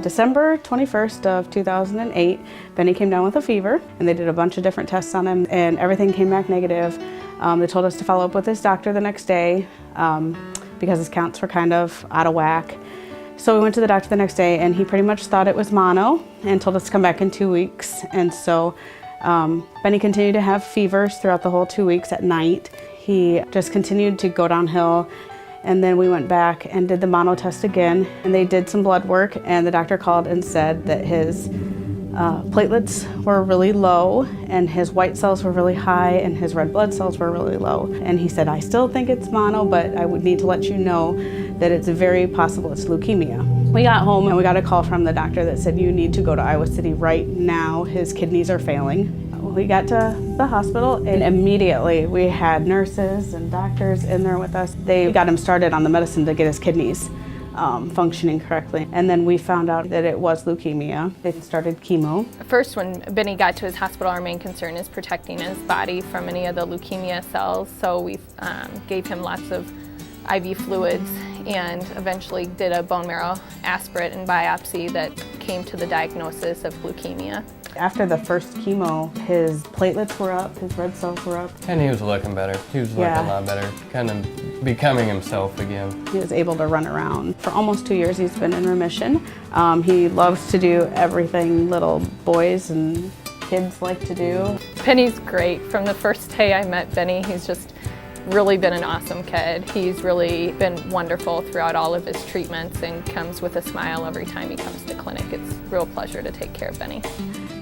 December 21st of 2008, Benny came down with a fever, and they did a bunch of different tests on him, and everything came back negative. They told us to follow up with his doctor the next day because his counts were kind of out of whack. So we went to the doctor the next day, and he pretty much thought it was mono and told us to come back in 2 weeks. And so Benny continued to have fevers throughout the whole 2 weeks at night. He just continued to go downhill. And then we went back and did the mono test again, and they did some blood work, and the doctor called and said that his platelets were really low, and his white cells were really high, and his red blood cells were really low. And he said, I still think it's mono, but I would need to let you know that it's very possible it's leukemia. We got home and we got a call from the doctor that said, you need to go to Iowa City right now. His kidneys are failing. We got to the hospital, and immediately we had nurses and doctors in there with us. They got him started on the medicine to get his kidneys functioning correctly. And then we found out that it was leukemia. They started chemo. First, when Benny got to his hospital, our main concern is protecting his body from any of the leukemia cells. So we gave him lots of IV fluids and eventually did a bone marrow aspirate and biopsy that came to the diagnosis of leukemia. After the first chemo, his platelets were up, his red cells were up. And he was looking better. He was looking a lot better, kind of becoming himself again. He was able to run around. For almost 2 years, he's been in remission. He loves to do everything little boys and kids like to do. Benny's great. From the first day I met Benny, he's just really been an awesome kid. He's really been wonderful throughout all of his treatments and comes with a smile every time he comes to clinic. It's a real pleasure to take care of Benny.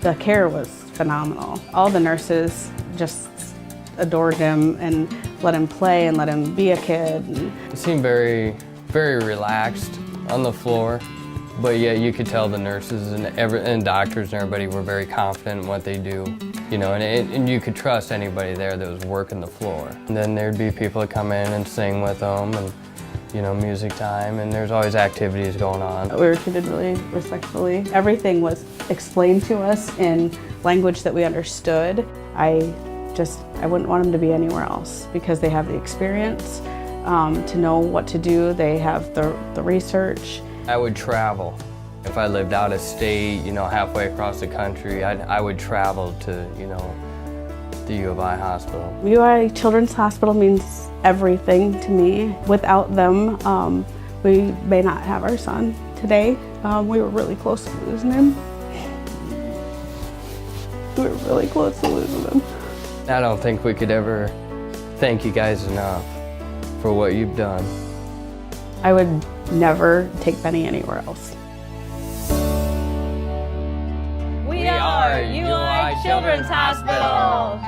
The care was phenomenal. All the nurses just adored him and let him play and let him be a kid. He seemed very, very relaxed on the floor, but yet you could tell the nurses and doctors and everybody were very confident in what they do. You know, and you could trust anybody there that was working the floor. And then there'd be people that come in and sing with them, and you know, music time, and there's always activities going on. We were treated really respectfully. Everything was explained to us in language that we understood. I wouldn't want him to be anywhere else because they have the experience to know what to do. They have the research. I would travel. If I lived out of state, you know, halfway across the country, I would travel to, you know, the U of I hospital. UI Children's Hospital means everything to me. Without them, we may not have our son today. We were really close to losing him. We were really close to losing him. I don't think we could ever thank you guys enough for what you've done. I would never take Benny anywhere else. We are UI Children's Hospital.